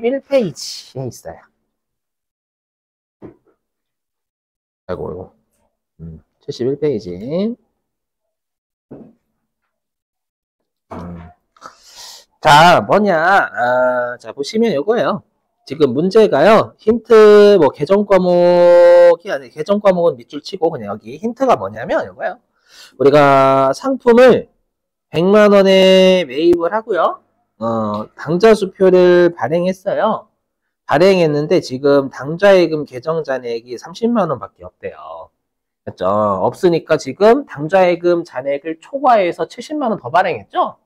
71페이지에 있어요. 아이고, 71페이지. 자, 뭐냐. 자, 보시면 이거예요. 지금 문제가요. 힌트, 뭐, 계정 과목이 아니라, 계정 과목은 밑줄 치고, 그냥 여기 힌트가 뭐냐면, 이거예요. 우리가 상품을 100만 원에 매입을 하고요. 당좌 수표를 발행했어요. 발행했는데, 지금 당좌예금 계정 잔액이 30만 원밖에 없대요. 그렇죠? 없으니까 지금 당좌예금 잔액을 초과해서 70만 원 더 발행했죠?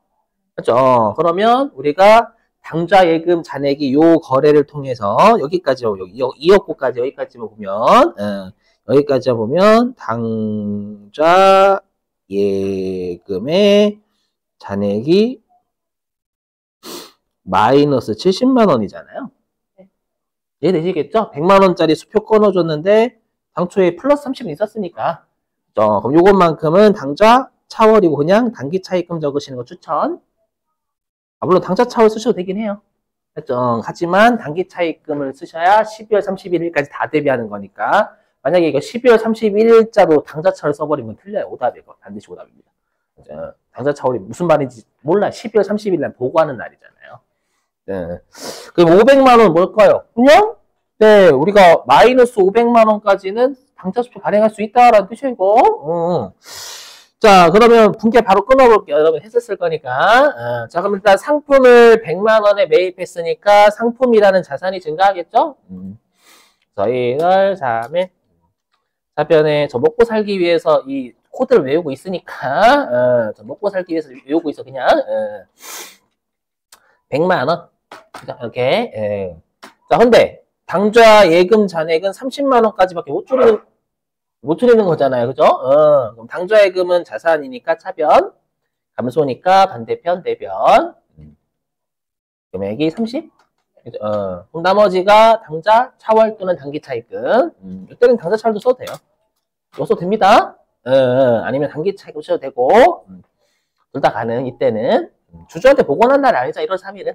그렇죠? 그러면 우리가 당좌예금 잔액이 요 거래를 통해서 여기까지 2억구까지 여기까지 보면 여기까지 보면 당좌예금의 잔액이 마이너스 70만 원이잖아요. 이해되시겠죠? 100만 원짜리 수표 끊어줬는데 당초에 플러스 30은 있었으니까 그럼 요것만큼은 당좌 차월이고 그냥 단기 차입금 적으시는 거 추천. 물론 당좌 차월 쓰셔도 되긴 해요. 그렇죠? 하지만 단기 차입금을 쓰셔야 12월 31일까지 다 대비하는 거니까 만약에 이거 12월 31일자로 당좌 차월 써버리면 틀려요. 오답 이거 반드시 오답입니다. 그렇죠? 당좌 차월이 무슨 말인지 몰라. 12월 30일 날 보고하는 날이잖아요. 네. 그럼 500만 원 뭘까요? 그냥 네, 우리가 마이너스 500만 원까지는 당좌 수표 발행할 수 있다라는 뜻이에요, 이거. 자, 그러면 분께 바로 끊어볼게요. 여러분 했었을 거니까. 자, 그럼 일단 상품을 100만 원에 매입했으니까 상품이라는 자산이 증가하겠죠? 저희를 3에 4변에 저 먹고 살기 위해서 이 코드를 외우고 있으니까 저 먹고 살기 위해서 외우고 있어 그냥 100만 원 이렇게 자, 근데 당좌 예금 잔액은 30만 원까지밖에 못 줄이는 거잖아요. 그죠? 그럼 당좌 예금은 자산이니까 차변, 감소니까 반대편 대변. 금액이 30? 그럼 나머지가 당좌 차월 또는 단기 차입금. 이때는 당좌 차월도 써도 돼요. 이거 써도 됩니다. 아니면 단기 차입금 써도 되고. 둘 다 가능. 이때는 주주한테 복원한 날 아니죠. 1월 3일은.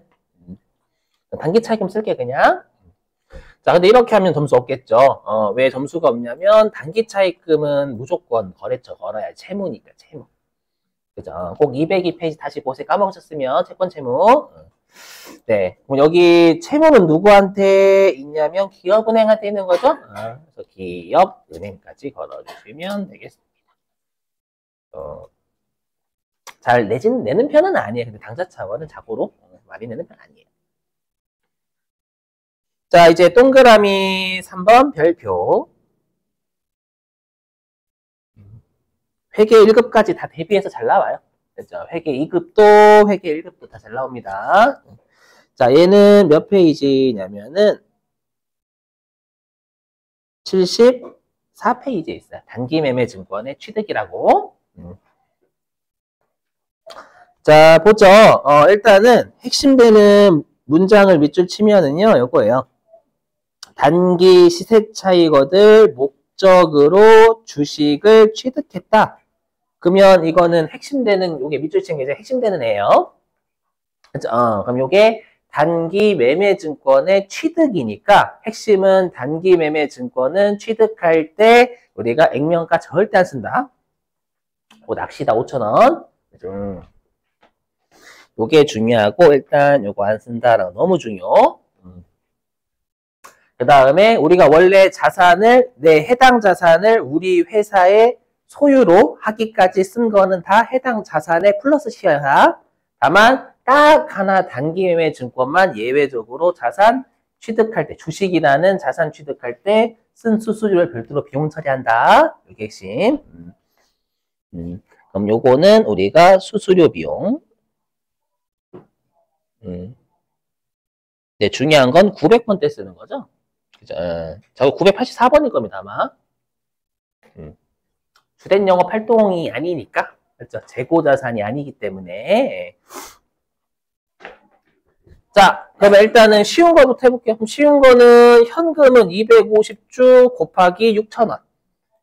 단기 차입금 쓸게 그냥. 자, 근데 이렇게 하면 점수 없겠죠. 왜 점수가 없냐면 단기 차입금은 무조건 거래처 걸어야 채무니까 채무. 그죠? 꼭 202페이지 다시 보세요. 까먹으셨으면 채권 채무. 네, 그럼 여기 채무는 누구한테 있냐면 기업은행한테 있는 거죠. 그래서 기업은행까지 걸어주시면 되겠습니다. 잘 내는 편은 아니에요. 근데 당좌 차원은 자고로 많이 내는 편 아니에요. 자, 이제 동그라미 3번 별표. 회계 1급까지 다 대비해서 잘 나와요. 그렇죠? 회계 2급도 회계 1급도 다 잘 나옵니다. 자, 얘는 몇 페이지냐면은 74페이지에 있어요. 단기매매증권의 취득이라고. 자, 보죠. 일단은 핵심되는 문장을 밑줄 치면은요, 요거예요. 단기 시세 차익어들 목적으로 주식을 취득했다. 그러면 이거는 핵심되는, 요게 밑줄 친 게 이제 핵심되는 애예요. 그죠? 그럼 요게 단기 매매 증권의 취득이니까 핵심은 단기 매매 증권은 취득할 때 우리가 액면가 절대 안 쓴다. 낚시다 5,000원. 요게 중요하고 일단 요거 안 쓴다라고 너무 중요. 그 다음에 우리가 원래 자산을 해당 자산을 우리 회사의 소유로 하기까지 쓴 거는 다 해당 자산의 플러스 시야. 다만 딱 하나 단기 매매 증권만 예외적으로 자산 취득할 때 주식이라는 자산 취득할 때 쓴 수수료를 별도로 비용 처리한다. 이게 핵심. 그럼 요거는 우리가 수수료 비용. 네, 중요한 건 900번 때 쓰는 거죠. 그죠? 저거 984번일 겁니다, 아마. 주된 영업 활동이 아니니까. 그렇죠? 재고 자산이 아니기 때문에. 자, 그러면 일단은 쉬운 거부터 해볼게요. 그럼 쉬운 거는 현금은 250주 곱하기 6,000원.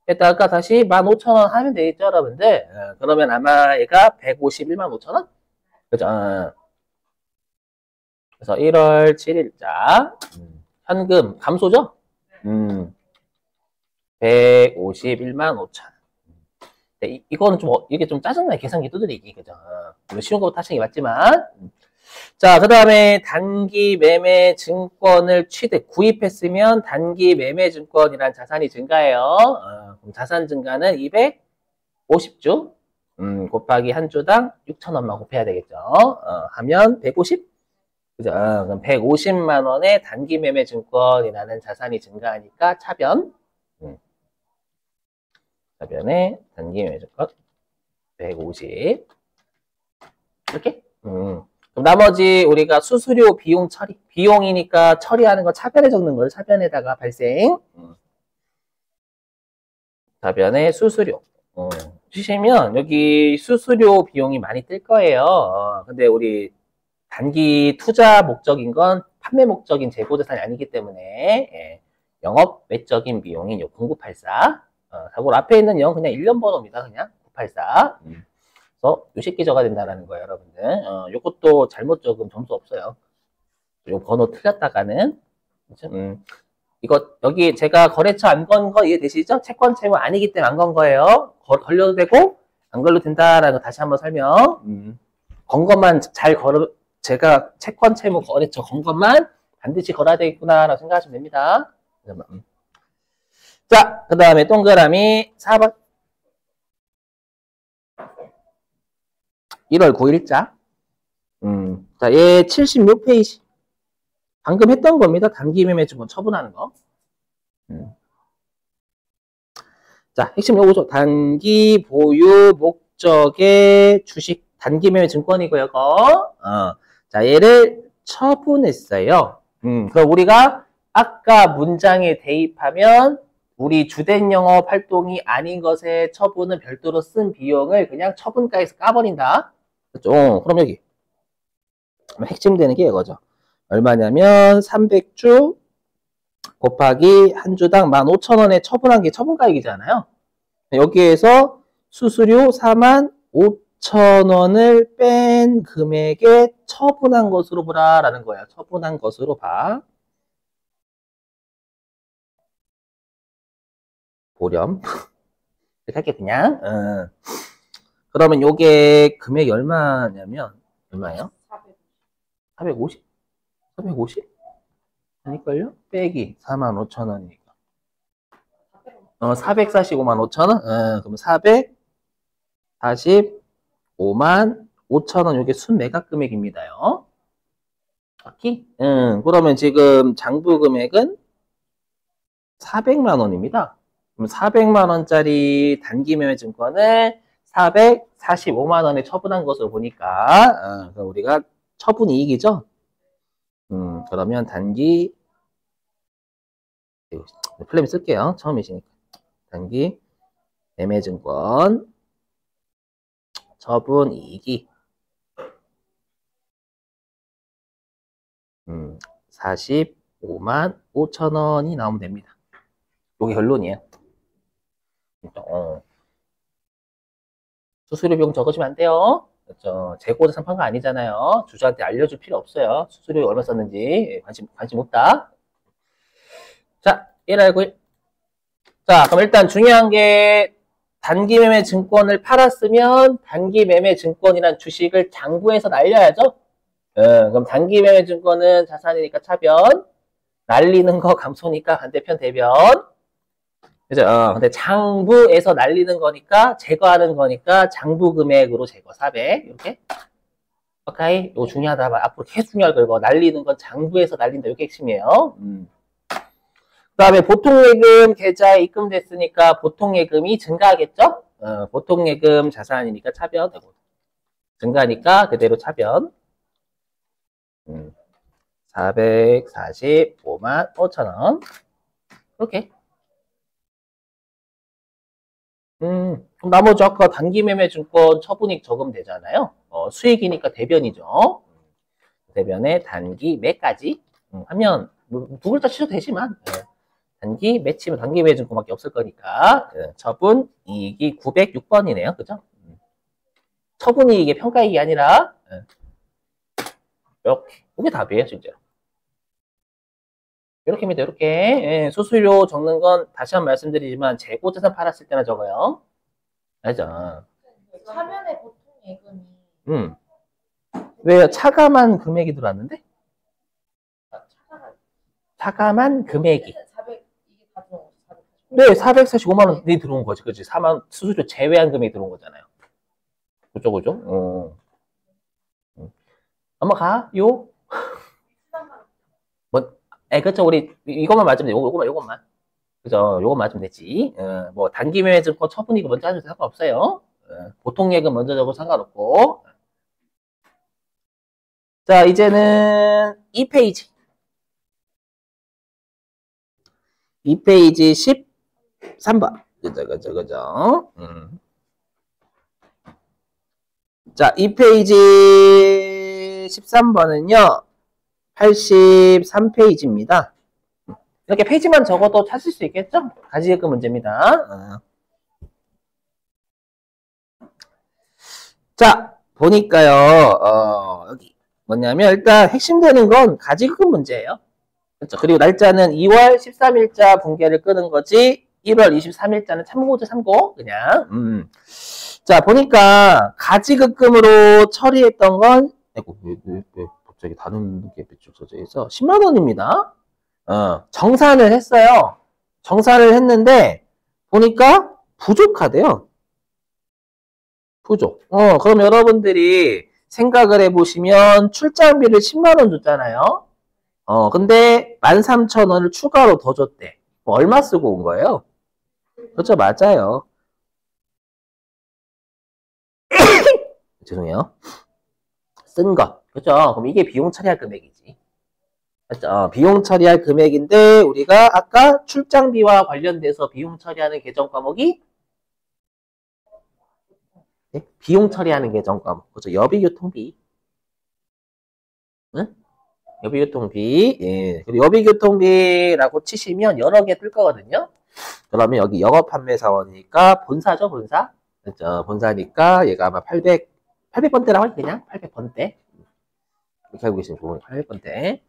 에다가 다시 15,000원 하면 되겠죠, 여러분들? 그러면 아마 얘가 151만 5천원? 그죠? 그래서 1월 7일자 현금 감소죠? 151만 5천. 네, 이거는 좀 이게 좀 짜증나요. 계산기 두드리기. 그죠? 물론 쉬운 거부터 하시는 게 맞지만. 자, 그 다음에 단기 매매 증권을 구입했으면 단기 매매 증권이란 자산이 증가해요. 그럼 자산 증가는 250주 곱하기 한 주당 6,000원만 곱해야 되겠죠. 하면 150? 그죠? 그럼 150만 원의 단기 매매 증권이라는 자산이 증가하니까 차변. 차변에 단기 매매 증권 150. 이렇게? 그럼 나머지 우리가 수수료 비용 처리. 비용이니까 처리하는 거 차변에 적는 걸 차변에다가 발생. 차변에 수수료. 주시면 여기 수수료 비용이 많이 뜰 거예요. 근데 우리 단기 투자 목적인 건 판매 목적인 재고자산이 아니기 때문에 영업 외적인 비용인 요 0984. 자고 앞에 있는 0 그냥 1년 번호입니다. 그냥 984. 그래서 요 새끼 적어야 된다라는 거예요, 여러분들. 요것도 잘못 적으면 점수 없어요. 요 번호 틀렸다가는 이거 여기 제가 거래처 안 건 거 이해되시죠? 채권 채무 아니기 때문에 안 건 거예요. 걸려도 되고 안 걸려도 된다라는 거 다시 한번 설명. 건 것만 잘 걸어 제가 채권 채무 거래처 건 것만 반드시 걸어야 되겠구나라고 생각하시면 됩니다. 자, 그 다음에 동그라미 4번 1월 9일자. 자, 얘 76페이지. 방금 했던 겁니다. 단기 매매 증권 처분하는 거. 자, 핵심 요거죠. 단기 보유 목적의 주식 단기 매매 증권이고요. 자, 얘를 처분했어요. 그럼 우리가 아까 문장에 대입하면 우리 주된 영업 활동이 아닌 것의 처분은 별도로 쓴 비용을 그냥 처분가에서 까버린다. 그렇죠? 그럼 여기 핵심되는 게 이거죠. 얼마냐면 300주 곱하기 한 주당 15,000원에 처분한 게 처분가액이잖아요. 여기에서 수수료 45,000원을 뺀 금액에 처분한 것으로 보라라는 거예요. 처분한 것으로 봐. 보렴. 이렇게 할게 그냥. 그러면 요게 금액이 얼마냐면 얼마예요? 450? 450? 아닐걸요? 빼기 45,000원이니까 445만 5천원? 그럼 445만 5천원 요게 순매각 금액입니다요. 오케이? 그러면 지금 장부 금액은 400만 원입니다. 그럼 400만 원짜리 단기 매매 증권을 445만 원에 처분한 것으로 보니까 그럼 우리가 처분 이익이죠? 그러면 단기 플레임 쓸게요. 처음이시니까. 단기 매매증권 처분 이익이 45만 5천 원이 나오면 됩니다. 요게 결론이에요. 수수료 비용 적으시면 안 돼요. 그렇죠. 재고자산 판가 아니잖아요. 주주한테 알려줄 필요 없어요. 수수료 얼마 썼는지 관심 없다. 자, 1 알고 1. 자, 그럼 일단 중요한 게 단기 매매 증권을 팔았으면 단기 매매 증권이란 주식을 장부에서 날려야죠. 그럼 단기 매매 증권은 자산이니까 차변, 날리는 거 감소니까 반대편 대변. 그죠? 근데 장부에서 날리는 거니까 제거하는 거니까 장부 금액으로 제거 400 이렇게. 오케이, 이거 중요하다. 앞으로 계속 중요할 거 이거 날리는 건 장부에서 날린다. 이게 핵심이에요. 그다음에 보통예금 계좌에 입금됐으니까 보통예금이 증가하겠죠? 보통예금 자산이니까 차변 되고 증가하니까 그대로 차변. 445만 5천 원. 이렇게. 그럼 나머지 아까 단기 매매 증권 처분익 적으면 되잖아요. 수익이니까 대변이죠. 대변에 단기 매까지 하면 두 글자 치셔도 되지만 단기 매 치면 단기 매매 증권밖에 없을 거니까 처분 이익이 906번이네요. 그죠? 처분 이익의 평가 이익이 아니라 이렇게 그게 답이에요, 진짜로. 이렇게입니다, 이렇게. 예, 수수료 적는 건 다시 한 번 말씀드리지만 재고 자산 팔았을 때나 적어요. 알죠? 차변의 보통 예금이 음. 왜요? 차감한 금액이 들어왔는데? 차감한 금액이. 400 이게 다 들어온 거죠. 400. 네, 445만 원이 들어온 거지. 그치? 4만 수수료 제외한 금액이 들어온 거잖아요. 그죠, 그죠? 넘어가요. 뭐, 그쵸. 우리 이것만 맞으면 돼. 요것만. 그죠? 요거 맞으면 되지. 뭐, 단기 매매증권 처분이고 먼저 하셔도 상관없어요. 보통 예금 먼저 적어도 상관없고. 자, 이제는 2페이지. 2페이지 13번. 그죠. 자, 2페이지 13번은요, 83페이지입니다. 이렇게 페이지만 적어도 찾을 수 있겠죠? 가지예금 문제입니다. 자, 보니까요, 여기 뭐냐면 일단 핵심되는 건 가지예금 문제예요. 그렇죠? 그리고 날짜는 2월 13일자 분계를 끄는 거지 1월 23일자는 참고죠, 참고. 그냥. 자, 보니까 가지급금으로 처리했던 건 아이고, 왜 갑자기 다른 게 쭉 써져 있어? 10만 원입니다. 정산을 했어요. 정산을 했는데 보니까 부족하대요. 부족. 그럼 여러분들이 생각을 해보시면 출장비를 10만 원 줬잖아요. 근데 13,000원을 추가로 더 줬대. 뭐 얼마 쓰고 온 거예요? 그렇죠, 맞아요. 죄송해요. 쓴 것. 그렇죠? 그럼 이게 비용 처리할 금액이지. 그렇죠? 비용 처리할 금액인데 우리가 아까 출장비와 관련돼서 비용 처리하는 계정 과목이 네? 비용 처리하는 계정 과목. 그렇죠? 여비교통비. 응? 여비교통비. 예. 그리고 여비교통비라고 치시면 여러 개 뜰 거거든요. 그러면 여기 영업판매사원이니까 본사죠, 본사. 그렇죠? 본사니까 얘가 아마 800번대라고 할게 그냥 800번대. 이렇게 알고 계시면 좋은 800번대.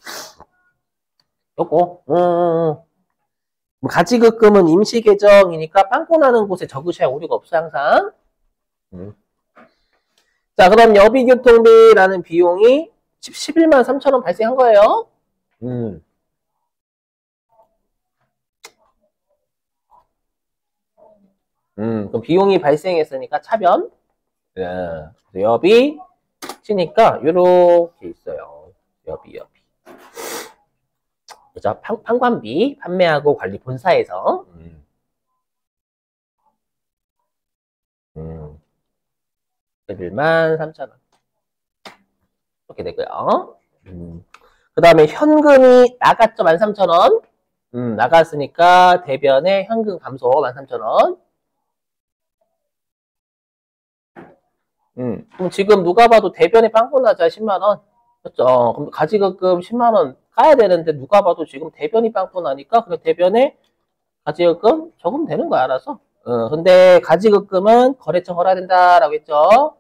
요거, 가지급금은 임시계정이니까 빵꾸 나는 곳에 적으셔야 오류가 없어, 항상. 자, 그럼 여비교통비라는 비용이 11만 3천 원 발생한 거예요. 그럼 비용이 발생했으니까 차변. 여비, 치니까, 요렇게 있어요. 여비. 그죠? 판관비, 판매하고 관리 본사에서. 11만 3천 원. 이렇게 되고요. 그 다음에 현금이 나갔죠, 13,000원. 나갔으니까 대변에 현금 감소 13,000원. 그럼 지금 누가 봐도 대변에 빵꾸 나자 10만 원. 그렇죠? 그럼 가지급금 10만 원 까야 되는데 누가 봐도 지금 대변이 빵꾸 나니까 그냥 대변에 가지급금 적으면 되는 거야, 알아서. 근데 가지급금은 거래처 걸어야 된다라고 했죠.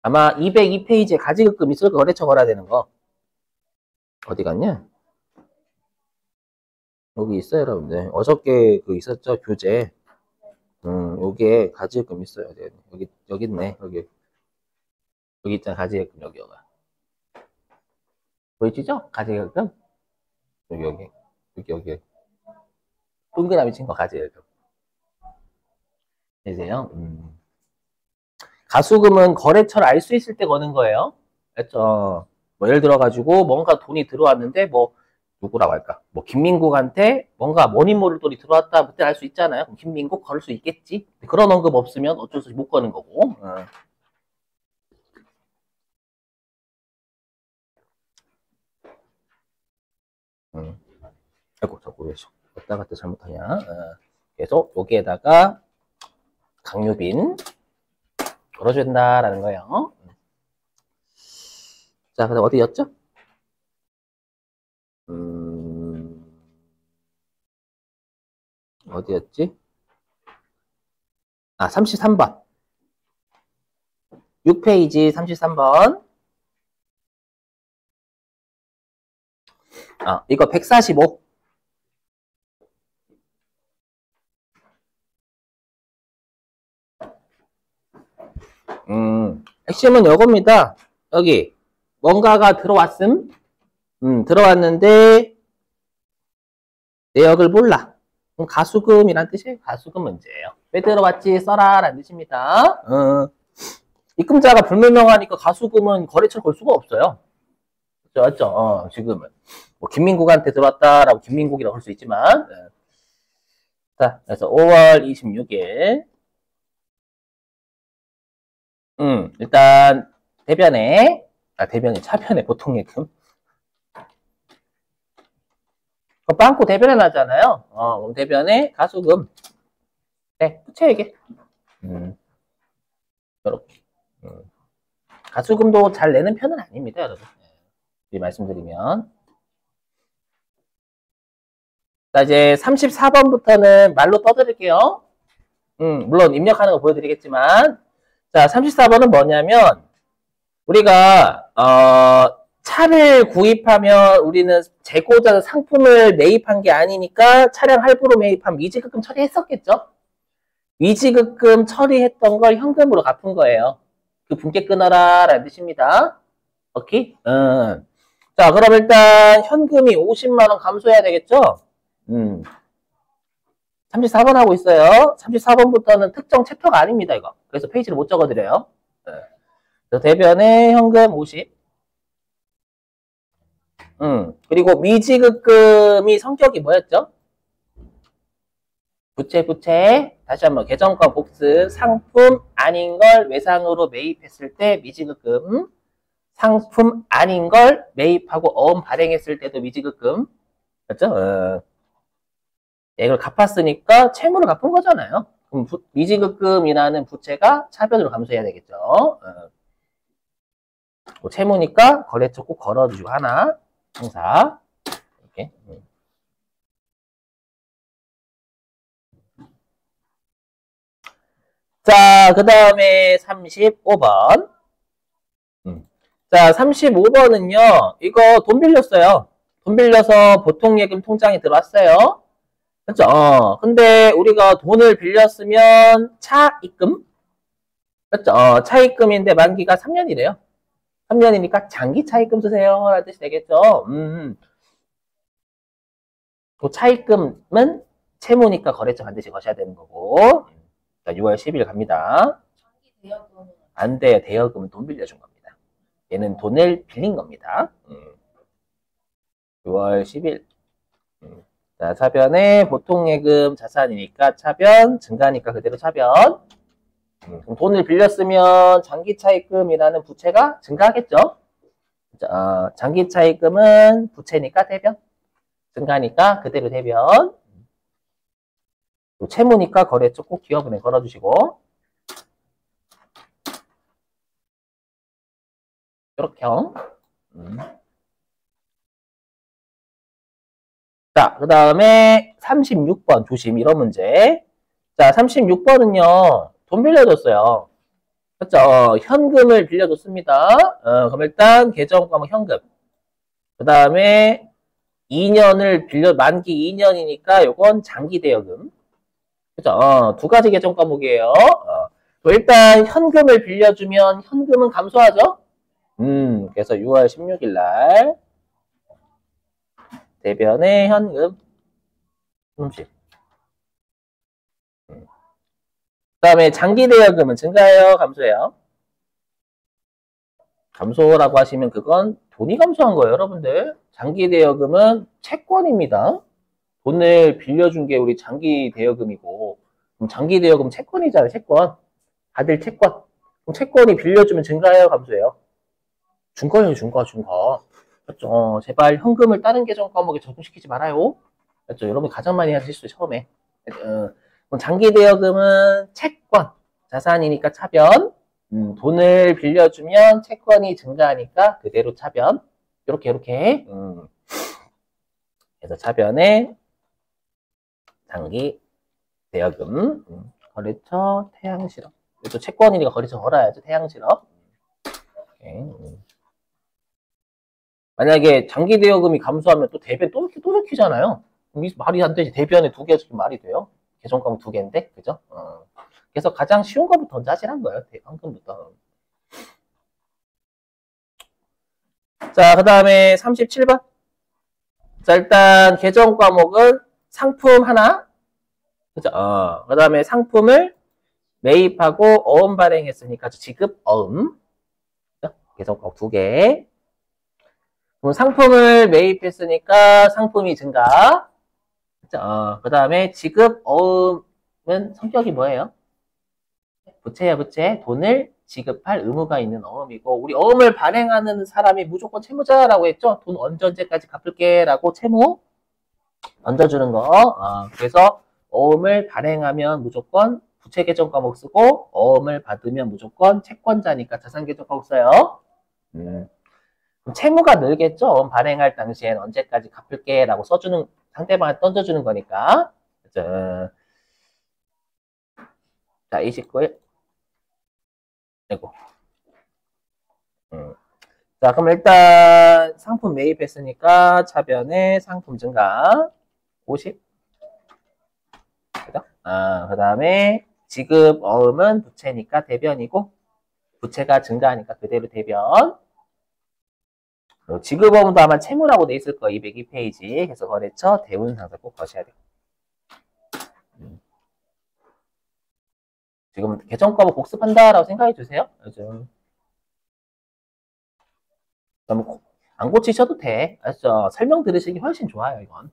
아마 202페이지에 가지급금 있을 거 거래처 걸어야 되는 거. 어디 갔냐? 여기 있어요, 여러분들. 어저께 그 있었죠, 교재. 여기에 가지예금 있어요. 여기 있네. 여기 있잖아, 가지예금, 여기가. 보이시죠? 가지예금? 여기. 동그라미 친 거 가지예금. 되세요? 가수금은 거래처를 알 수 있을 때 거는 거예요. 그렇죠? 뭐 예를 들어가지고 뭔가 돈이 들어왔는데 뭐 누구라고 할까? 뭐 김민국한테 뭔가 머니모를 돈이 들어왔다 그때 알 수 있잖아요. 그럼 김민국 걸 수 있겠지. 그런 언급 없으면 어쩔 수 없이 못 거는 거고. 아이고 자꾸 왜 왔다 갔다 잘못하냐. 그래서 여기에다가 강유빈 걸어줘야 된다라는 거예요. 자, 그다음 어디였죠? 어디였지? 33번. 6페이지 33번. 이거 145. 핵심은 이겁니다. 여기 뭔가가 들어왔음. 들어왔는데 내역을 몰라. 그럼 가수금이란 뜻이에요. 가수금 문제예요. 왜 들어왔지? 써라 라는 뜻입니다. 입금자가 불분명하니까 가수금은 거래처를 걸 수가 없어요. 맞죠? 지금은 뭐 김민국한테 들어왔다라고 김민국이라고 할 수 있지만 자, 그래서 5월 26일 일단 대변에 차변에 보통예금 빵꾸 대변에 나잖아요. 그럼 대변에 가수금 네, 부채에게 이렇게 가수금도 잘 내는 편은 아닙니다, 여러분. 네, 말씀드리면 자, 이제 34번부터는 말로 떠드릴게요. 물론 입력하는 거 보여드리겠지만 자, 34번은 뭐냐면 우리가 차를 구입하면 우리는 재고자 상품을 매입한 게 아니니까 차량 할부로 매입한 미지급금 처리했었겠죠? 미지급금 처리했던 걸 현금으로 갚은 거예요. 그 분께 끊어라 라는 뜻입니다. 오케이? 자, 그럼 일단 현금이 50만 원 감소해야 되겠죠? 34번 하고 있어요. 34번부터는 특정 챕터가 아닙니다, 이거. 그래서 페이지를 못 적어드려요. 대변에 현금 50. 그리고 미지급금이 성격이 뭐였죠? 부채. 다시 한번 계정과 복수. 상품 아닌 걸 외상으로 매입했을 때 미지급금. 상품 아닌 걸 매입하고 어음 발행했을 때도 미지급금. 맞죠? 이걸 갚았으니까 채무를 갚은 거잖아요. 그럼 미지급금이라는 부채가 차변으로 감소해야 되겠죠. 채무니까 거래처 꼭 걸어주시고 하나. 형사. 이렇게. 자, 그 다음에 35번. 자, 35번은요, 이거 돈 빌렸어요. 돈 빌려서 보통예금 통장에 들어왔어요. 그렇죠? 근데 우리가 돈을 빌렸으면 차입금? 그렇죠? 차입금인데 만기가 3년이래요. 3년이니까 장기 차입금 쓰세요. 라는 뜻이 되겠죠? 그 차입금은 채무니까 거래처 반드시 거셔야 되는 거고. 자, 6월 10일 갑니다. 장기 대여금은 안 돼요. 대여금은 돈 빌려준 겁니다. 얘는 돈을 빌린 겁니다. 6월 10일. 자, 차변에 보통예금 자산이니까 차변, 증가니까 그대로 차변. 돈을 빌렸으면 장기차입금이라는 부채가 증가하겠죠? 장기차입금은 부채니까 대변, 증가니까 그대로 대변. 채무니까 거래처 꼭 기업은행 걸어주시고 이렇게요. 자, 그 다음에 36번 조심 이런 문제. 자, 36번은요. 돈 빌려줬어요. 그렇죠? 현금을 빌려줬습니다. 그럼 일단 계정 과목 현금. 그 다음에 2년을 만기 2년이니까 요건 장기 대여금. 그렇죠? 두 가지 계정 과목이에요. 일단 현금을 빌려주면 현금은 감소하죠? 그래서 6월 16일 날 대변에 현금 30. 그 다음에 장기 대여금은 증가해요? 감소해요? 감소라고 하시면 그건 돈이 감소한 거예요, 여러분들. 장기 대여금은 채권입니다. 돈을 빌려준 게 우리 장기 대여금이고, 그럼 장기 대여금 채권이잖아요, 채권. 다들 채권. 그럼 채권이 빌려주면 증가해요, 감소해요? 준 거예요, 준 거. 그렇죠? 제발 현금을 다른 계정 과목에 적용시키지 말아요. 그렇죠? 여러분 가장 많이 하실 수 처음에. 그럼 장기 대여금은 채권, 자산이니까 차변. 돈을 빌려주면 채권이 증가하니까 그대로 차변. 이렇게. 그래서 차변에 장기 대여금, 거래처, 태양실업. 또 채권이니까 거래처 걸어야죠. 태양실업. 만약에 장기 대여금이 감소하면 또 대변 또 넣히잖아요. 그럼 말이 안 되지. 대변에 두 개가 말이 돼요? 계정 과목 두 개인데, 그죠? 그래서 가장 쉬운 거부터 짜질한 거예요. 현금부터. 자, 그 다음에 37번. 자, 일단 계정 과목은 상품 하나, 그죠? 그 다음에 상품을 매입하고 어음 발행했으니까 지급 어음. 그죠? 계정 과목 두 개. 그럼 상품을 매입했으니까 상품이 증가. 그죠? 그 다음에 지급 어음은 성격이 뭐예요? 부채야, 부채. 돈을 지급할 의무가 있는 어음이고, 우리 어음을 발행하는 사람이 무조건 채무자라고 했죠? 돈 언제까지 갚을게 라고 채무 던져주는 거. 그래서 어음을 발행하면 무조건 부채 계정 과목 쓰고, 어음을 받으면 무조건 채권자니까 자산 계정 과목 써요. 채무가 늘겠죠? 어음 발행할 당시엔 언제까지 갚을게 라고 써주는, 상대방한테 던져주는 거니까. 그죠? 자, 29일. 아이고. 자, 그럼 일단 상품 매입했으니까 차변에 상품 증가 50. 그죠? 그 다음에 지급 어음은 부채니까 대변이고, 부채가 증가하니까 그대로 대변. 지급 어음도 아마 채무라고 돼 있을 거예요. 202페이지. 그래서 거래처 대운 상사 꼭 거셔야 돼요. 지금 계정 과목 복습한다라고 생각해 주세요. 요즘. 너무 안 고치셔도 돼. 알았죠? 설명 들으시기 훨씬 좋아요, 이건.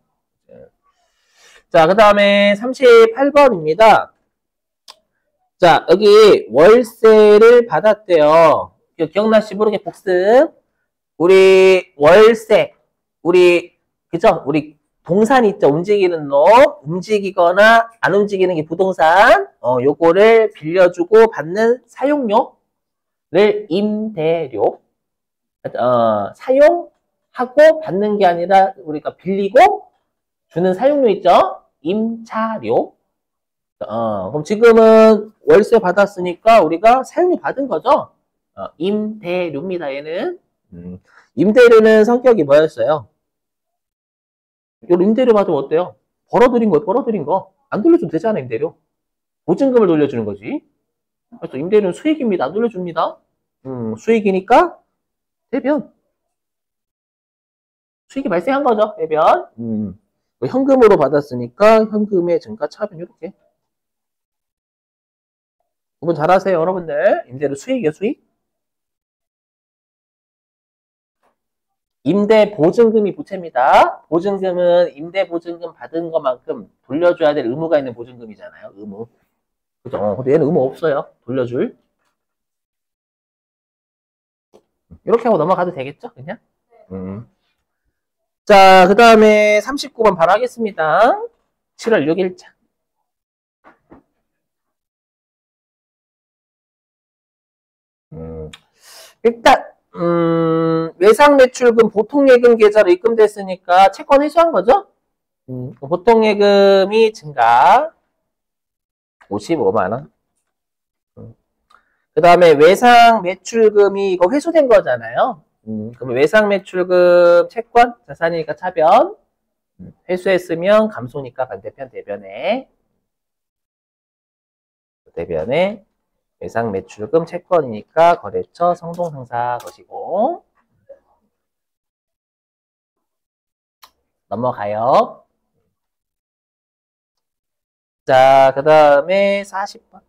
자, 그 다음에 38번입니다. 자, 여기 월세를 받았대요. 기억나시 모르게 복습. 우리 월세, 그죠? 우리 동산 있죠? 움직이는 놈, 움직이거나 안 움직이는 게 부동산, 요거를 빌려주고 받는 사용료를 임대료, 사용하고 받는 게 아니라 우리가 빌리고 주는 사용료 있죠? 임차료. 그럼 지금은 월세 받았으니까 우리가 사용료 받은 거죠? 임대료입니다, 얘는. 임대료는 성격이 뭐였어요? 요 임대료 받으면 어때요? 벌어들인 거예요, 벌어들인 거. 안 돌려줘도 되잖아, 임대료. 보증금을 돌려주는 거지. 그래서 임대료는 수익입니다. 안 돌려줍니다. 수익이니까 대변. 수익이 발생한 거죠, 대변. 현금으로 받았으니까 현금의 증가 차변 이렇게. 구분 잘하세요, 여러분들. 임대료 수익이요, 수익. 임대 보증금이 부채입니다. 보증금은 임대 보증금 받은 것만큼 돌려줘야 될 의무가 있는 보증금이잖아요. 의무. 그죠? 근데 얘는 의무 없어요. 돌려줄. 이렇게 하고 넘어가도 되겠죠? 그냥? 자, 그 다음에 39번 바로 하겠습니다. 7월 6일자. 일단, 외상매출금 보통예금 계좌로 입금됐으니까 채권 회수한 거죠? 보통예금이 증가 55만원. 그 다음에 외상매출금이 이거 회수된 거잖아요. 그럼 외상매출금 채권 자산이니까 차변, 회수했으면 감소니까 반대편 대변에 외상매출금 채권이니까 거래처 성동상사 것이고. 넘어가요. 자, 그 다음에 40번.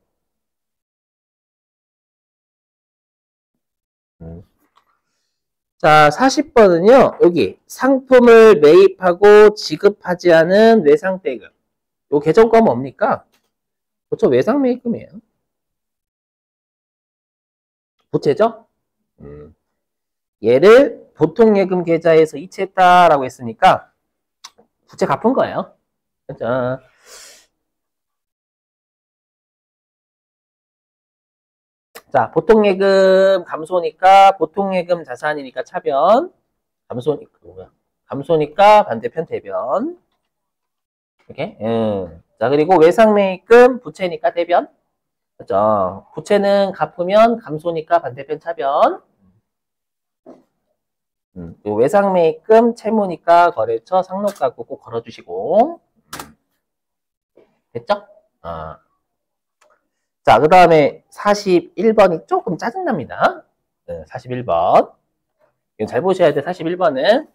자, 40번은요, 여기 상품을 매입하고 지급하지 않은 외상대금. 요 계정과목 뭡니까? 그렇죠, 외상매입금이에요. 부채죠? 얘를 보통예금 계좌에서 이체했다라고 했으니까 부채 갚은 거예요. 그렇죠? 자, 보통예금 감소니까 보통예금 자산이니까 차변, 감소니까 반대편 대변. 이렇게. 자, 그리고 외상매입금 부채니까 대변. 그렇죠? 부채는 갚으면 감소니까 반대편 차변. 요 외상매입금, 채무니까 거래처, 상록가구 꼭 걸어주시고. 됐죠? 자, 그 다음에 41번이 조금 짜증납니다. 41번. 이거 잘 보셔야 돼, 41번은.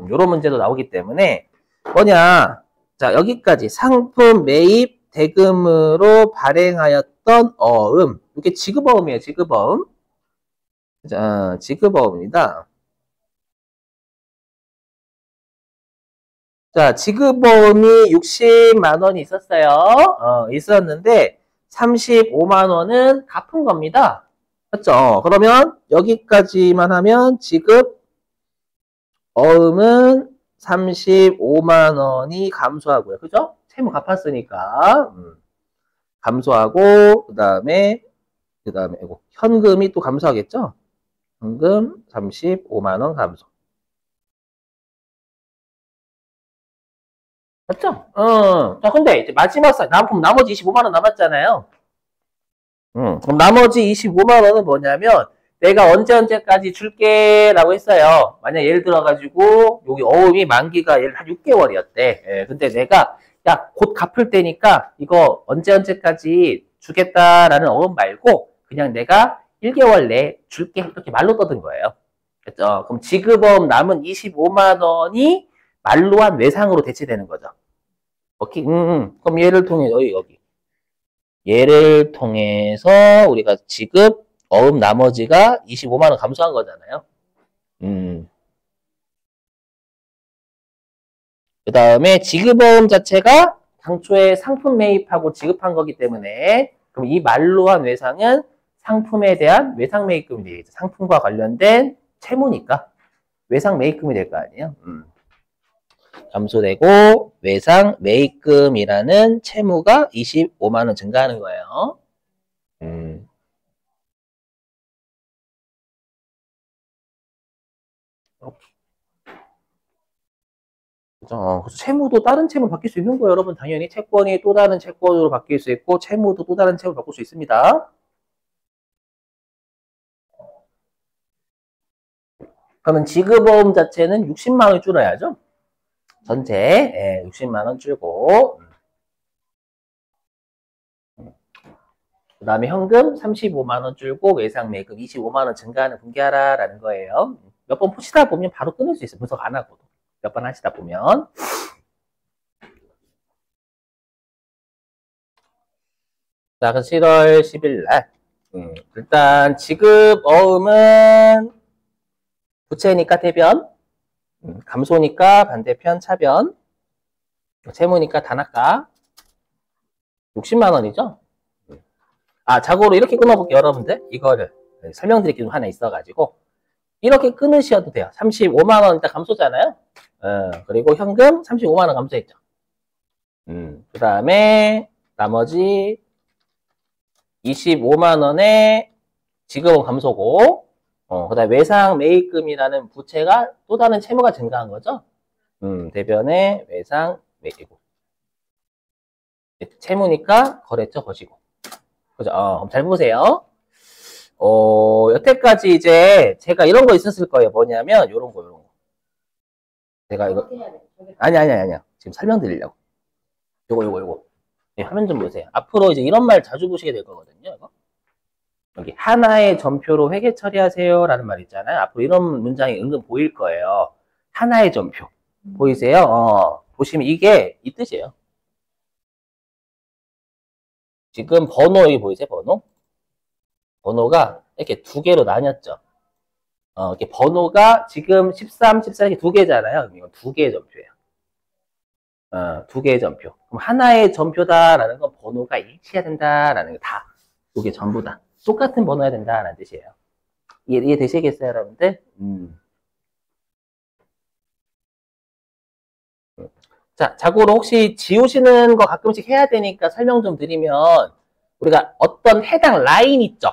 요런 문제도 나오기 때문에. 뭐냐. 자, 여기까지 상품 매입 대금으로 발행하였던 어음. 이게 지급어음이에요, 지급어음. 자, 지급어음입니다. 자, 지급보험이 60만 원이 있었어요. 있었는데 35만 원은 갚은 겁니다. 맞죠? 그러면 여기까지만 하면 지급 어음은 35만 원이 감소하고요. 그죠? 채무 갚았으니까. 감소하고 그다음에 이거 현금이 또 감소하겠죠? 현금 35만 원 감소. 맞죠? 자, 근데 이제 마지막 그럼 나머지 25만 원 남았잖아요. 그럼 나머지 25만 원은 뭐냐면 내가 언제까지 줄게라고 했어요. 만약 예를 들어가지고 여기 어음이 만기가 예를 한 6개월이었대. 예, 근데 내가 야, 곧 갚을 때니까 이거 언제까지 주겠다라는 어음 말고 그냥 내가 1개월 내에 줄게 이렇게 말로 떠든 거예요. 그렇죠? 그럼 지급어음 남은 25만 원이 말로 한 외상으로 대체되는 거죠. 오케이. 그럼 얘를 통해 여기. 얘를 통해서 우리가 지급 어음 나머지가 25만 원 감소한 거잖아요. 그 다음에 지급어음 자체가 당초에 상품 매입하고 지급한 거기 때문에 그럼 이 말로 한 외상은 상품에 대한 외상 매입금이 되겠죠. 상품과 관련된 채무니까 외상 매입금이 될 거 아니에요. 감소되고 외상 매입금이라는 채무가 25만 원 증가하는 거예요. 이렇게. 그죠? 그래서 채무도 다른 채무 바뀔 수 있는 거예요, 여러분. 당연히 채권이 또 다른 채권으로 바뀔 수 있고 채무도 또 다른 채무로 바꿀 수 있습니다. 그러면 지급어음 자체는 60만 원 줄여야죠. 전체 60만 원 줄고 그 다음에 현금 35만 원 줄고 외상 매입금 25만 원 증가하는 분기하라라는 거예요. 몇 번 푸시다 보면 바로 끊을 수 있어요. 분석 안 하고도. 몇 번 하시다 보면. 자, 그래서 7월 10일 날. 일단 지급 어음은 부채니까 대변, 감소니까 반대편 차변, 채무니까 단합가 60만 원이죠. 자고로 이렇게 끊어볼게요, 여러분들. 이거를 설명드릴 게 좀 하나 있어가지고 이렇게 끊으셔도 돼요. 35만 원 일단 감소잖아요. 그리고 현금 35만 원 감소했죠. 그 다음에 나머지 25만 원의 지급은 감소고, 그 다음에 외상 매입금이라는 부채가 또 다른 채무가 증가한 거죠. 대변의 외상 매입금. 채무니까 거래처 거시고. 그죠? 잘 보세요. 여태까지 이제 제가 이런 거 있었을 거예요. 뭐냐면, 요런 거. 제가 이거. 아니야. 지금 설명드리려고. 요거. 네, 화면 좀 보세요. 앞으로 이제 이런 말 자주 보시게 될 거거든요. 이거. 여기 하나의 전표로 회계 처리하세요 라는 말 있잖아요. 앞으로 이런 문장이 은근 보일 거예요. 하나의 전표. 보이세요? 보시면 이게 이 뜻이에요. 지금 번호 여기 보이세요? 번호가 이렇게 두 개로 나뉘었죠. 이렇게 번호가 지금 13, 14 이렇게 두 개잖아요. 이건 두 개의 전표예요. 두 개의 전표. 그럼 하나의 전표다라는 건 번호가 일치해야 된다라는 게 다. 이게 전부 다. 똑같은 번호여야 된다라는 뜻이에요. 이해되시겠어요, 여러분들? 자, 자고로 혹시 지우시는 거 가끔씩 해야 되니까 설명 좀 드리면 우리가 어떤 해당 라인 있죠?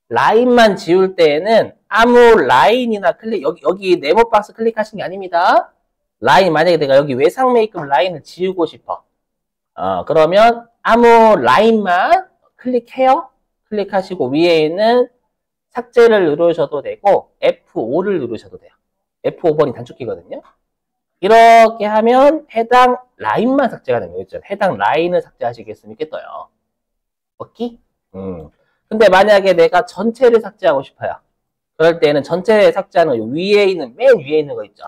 라인만 지울 때에는 아무 라인이나 여기 네모 박스 클릭하신 게 아닙니다. 라인 만약에 내가 여기 외상 매입금 라인을 지우고 싶어. 그러면 아무 라인만 클릭해요. 클릭하시고 위에 있는 삭제를 누르셔도 되고 F5를 누르셔도 돼요. F5번이 단축키거든요. 이렇게 하면 해당 라인만 삭제가 되는 거죠. 해당 라인을 삭제하시겠으면 이렇게 떠요. 오케이? 근데 만약에 내가 전체를 삭제하고 싶어요. 그럴 때는 전체 삭제하는 거 위에 있는, 맨 위에 있는 거 있죠.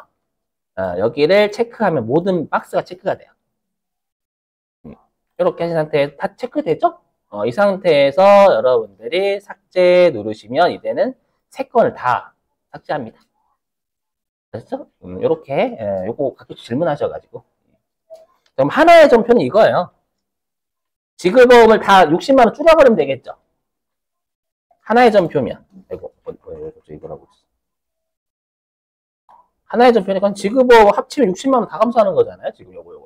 여기를 체크하면 모든 박스가 체크가 돼요. 이렇게 하신 상태에서 다 체크되죠? 이 상태에서 여러분들이 삭제 누르시면 이제는 3건을 다 삭제합니다. 됐죠? 이렇게 요거 가끔 질문하셔가지고 그럼 하나의 점표는 이거예요. 지급보험을 다 60만 원 줄여버리면 되겠죠? 하나의 점표면 이거 이거라고 있어. 하나의 점표니까 지급보험 합치면 60만 원 다 감소하는 거잖아요. 지금 요거.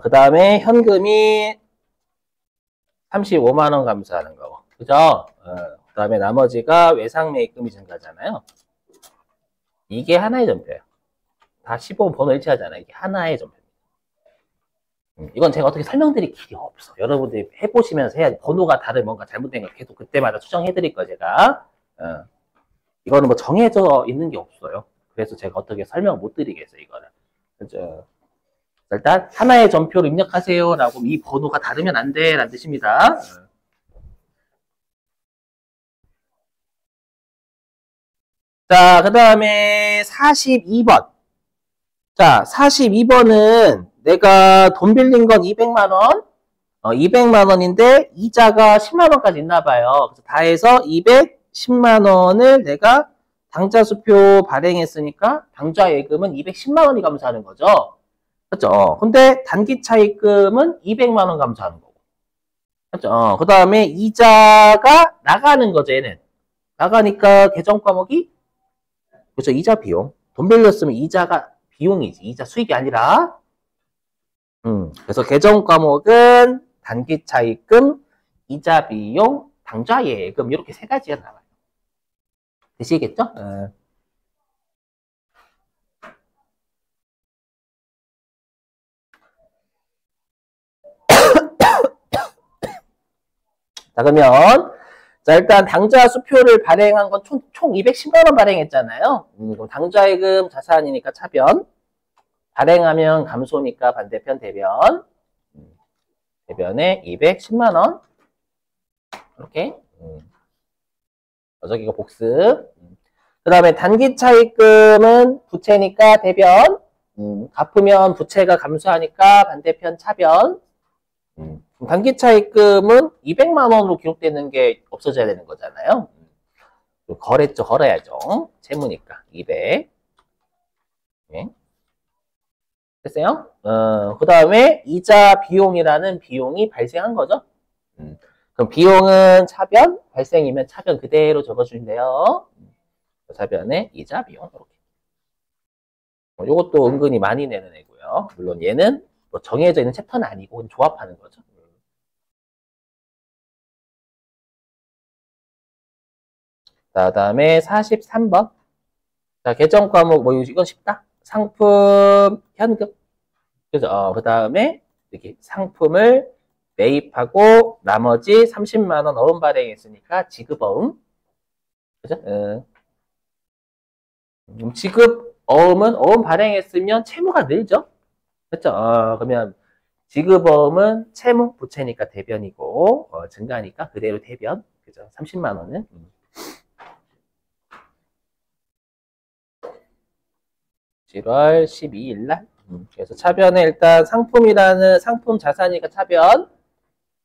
그 다음에 현금이 35만 원 감소하는 거. 그죠? 그 다음에 나머지가 외상매입금이 증가하잖아요. 이게 하나의 점표예요. 다 15번 번호 일치하잖아요. 이게 하나의 점표입니다. 이건 제가 어떻게 설명드릴 길이 없어. 여러분들이 해보시면서 해야지. 번호가 다른 뭔가 잘못된 거 계속 그때마다 수정해드릴 거예요, 제가. 이거는 뭐 정해져 있는 게 없어요. 그래서 제가 어떻게 설명 못 드리겠어요, 이거는. 그죠? 일단 하나의 점표를 입력하세요 라고 이 번호가 다르면 안 돼 라는 뜻입니다. 자, 그 다음에 42번. 자, 42번은 내가 돈 빌린 건 200만원. 200만원인데 이자가 10만원까지 있나 봐요. 그래서 다 해서 210만원을 내가 당좌수표 발행했으니까 당좌예금은 210만원이 감소하는 거죠. 그렇죠? 근데 단기 차입금은 200만 원 감소하는 거고. 그렇죠? 그 다음에 이자가 나가는 거죠, 얘는. 나가니까 계정 과목이 그렇죠? 이자 비용. 돈 빌렸으면 이자가 비용이지. 이자 수익이 아니라. 그래서 계정 과목은 단기 차입금, 이자 비용, 당좌 예금 이렇게 3가지가 나와요. 되시겠죠? 자, 그러면, 자, 일단 당좌 수표를 발행한 건 총 210만원 발행했잖아요. 그럼 당좌예금 자산이니까 차변. 발행하면 감소니까 반대편 대변. 대변에 210만원. 이렇게. 저기가 복습. 그 다음에 단기 차입금은 부채니까 대변. 갚으면 부채가 감소하니까 반대편 차변. 단기 차입금은 200만 원으로 기록되는 게 없어져야 되는 거잖아요. 거래죠, 걸어야죠. 채무니까 200. 네. 됐어요? 그 다음에 이자 비용이라는 비용이 발생한 거죠. 그럼 비용은 차변, 발생이면 차변 그대로 적어주신대요. 차변에 이자 비용 이렇게. 이것도 은근히 많이 내는 애고요. 물론 얘는 뭐 정해져 있는 챕터는 아니고 조합하는 거죠. 자, 다음에 43번. 자, 계정 과목, 뭐, 이건 쉽다. 상품, 현금. 그죠? 그 다음에, 이렇게 상품을 매입하고, 나머지 30만원 어음 발행했으니까 지급어음. 그죠? 지급 어음은 어음 발행했으면 채무가 늘죠? 그죠? 그러면 지급어음은 채무, 부채니까 대변이고, 증가하니까 그대로 대변. 그죠? 30만원은. 7월 12일 날. 그래서 차변에 일단 상품이라는 상품 자산이니까 차변.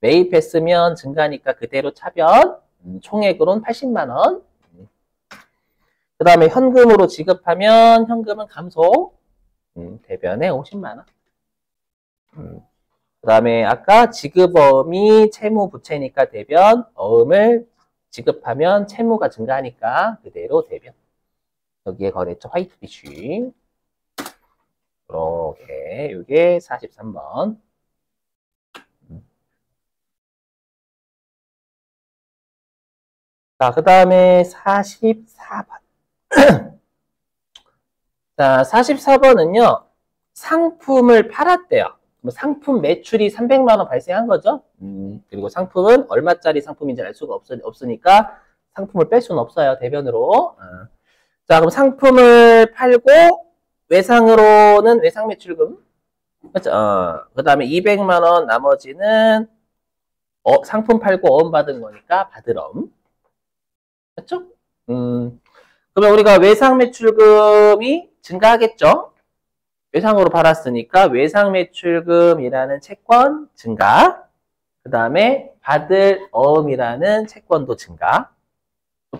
매입했으면 증가니까 그대로 차변. 총액으로는 80만원. 그 다음에 현금으로 지급하면 현금은 감소. 대변에 50만원. 그 다음에 아까 지급어음이 채무 부채니까 대변. 어음을 지급하면 채무가 증가하니까 그대로 대변. 여기에 거래처 화이트 비쉬. 이렇게 이게 43번. 자, 그 다음에 44번. 자, 44번은요. 상품을 팔았대요. 그럼 상품 매출이 300만 원 발생한 거죠. 그리고 상품은 얼마짜리 상품인지 알 수가 없으니까 상품을 뺄 수는 없어요. 대변으로. 자, 그럼 상품을 팔고 외상으로는 외상 매출금. 그렇죠? 그 다음에 200만 원 나머지는 상품 팔고 어음 받은 거니까 받으럼. 그렇죠? 그러면 우리가 외상 매출금이 증가하겠죠? 외상으로 팔았으니까 외상 매출금이라는 채권 증가. 그 다음에 받을 어음이라는 채권도 증가.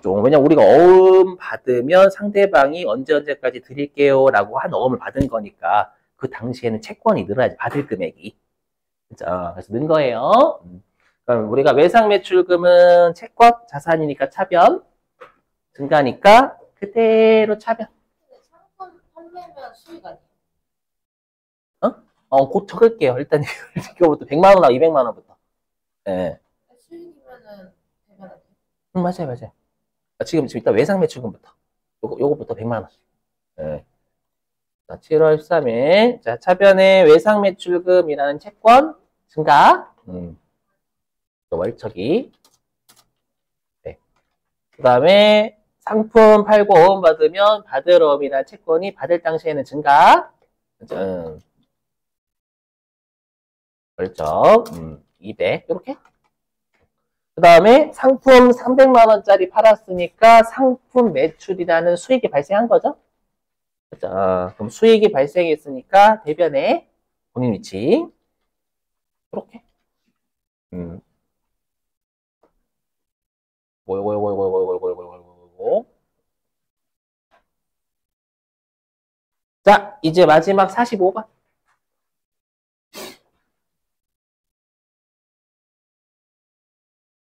왜냐면 우리가 어음 받으면 상대방이 언제까지 드릴게요 라고 한 어음을 받은 거니까 그 당시에는 채권이 늘어야지, 받을 금액이. 그죠? 그래서 는 거예요. 그럼 우리가 외상 매출금은 채권, 자산이니까 차변, 증가니까 그대로 차변. 상품 판매면 수익 아니에요? 곧 적을게요. 일단 이거부터 100만 원하고 200만 원부터. 예. 수익이면은 대변 아니에요? 맞아요. 지금 일단 외상 매출금부터. 요거부터 100만 원. 예. 자, 7월 13일. 자, 차변의 외상 매출금이라는 채권 증가. 또 월척이. 네. 그 다음에 상품 팔고 어음 받으면 받을 어음이라는 채권이 받을 당시에는 증가. 월척. 200. 이렇게. 그 다음에 상품 300만 원짜리 팔았으니까 상품 매출이라는 수익이 발생한 거죠. 그렇죠? 그럼 수익이 발생했으니까 대변에 본인 위치 이렇게. 자, 이제 마지막 45번.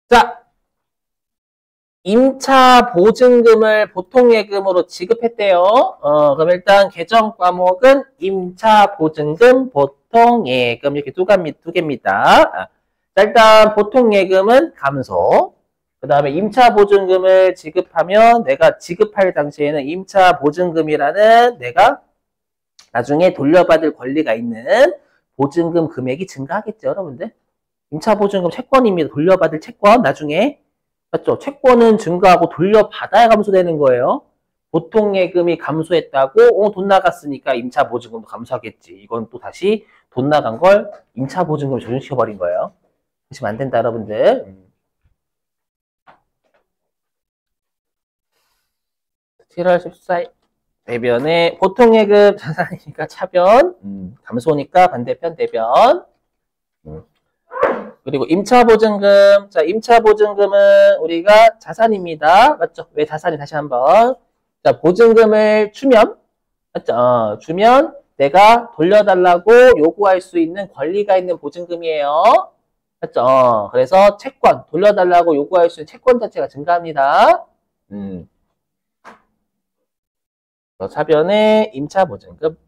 자, 임차 보증금을 보통 예금으로 지급했대요. 그럼 일단 개정 과목은 임차 보증금, 보통 예금 이렇게 두 개입니다. 자, 일단 보통 예금은 감소. 그 다음에 임차 보증금을 지급하면 내가 지급할 당시에는 임차 보증금이라는 내가 나중에 돌려받을 권리가 있는 보증금 금액이 증가하겠죠, 여러분들. 임차 보증금 채권입니다. 돌려받을 채권 나중에. 맞죠? 채권은 증가하고 돌려받아야 감소되는 거예요. 보통 예금이 감소했다고 돈 나갔으니까 임차 보증금도 감소하겠지. 이건 또 다시 돈 나간 걸 임차 보증금을 적용시켜버린 거예요. 그러시면 안 된다, 여러분들. 7월 14일 대변에 보통 예금 자산이니까 차변, 감소니까 반대편 대변. 그리고 임차보증금. 자, 임차보증금은 우리가 자산입니다. 맞죠? 왜 자산이 다시 한번. 자, 보증금을 주면, 맞죠? 주면 내가 돌려달라고 요구할 수 있는 권리가 있는 보증금이에요. 맞죠? 그래서 채권, 돌려달라고 요구할 수 있는 채권 자체가 증가합니다. 차변의 임차보증금.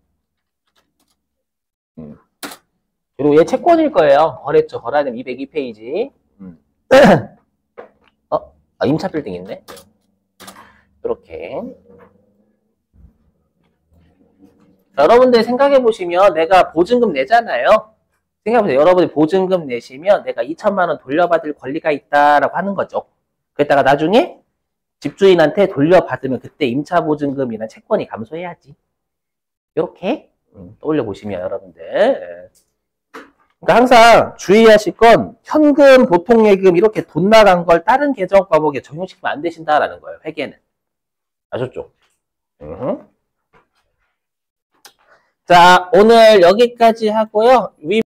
그리고 얘 채권일 거예요. 거래처 거래하는 202페이지. 임차 빌딩 있네. 이렇게. 여러분들 생각해 보시면 내가 보증금 내잖아요. 생각해보세요. 여러분이 보증금 내시면 내가 2천만 원 돌려받을 권리가 있다라고 하는 거죠. 그랬다가 나중에 집주인한테 돌려받으면 그때 임차보증금이나 채권이 감소해야지. 이렇게 떠올려 보시면 여러분들. 그러니까 항상 주의하실 건 현금, 보통 예금 이렇게 돈 나간 걸 다른 계정 과목에 적용시키면 안 되신다라는 거예요. 회계는. 아셨죠? 자, 오늘 여기까지 하고요.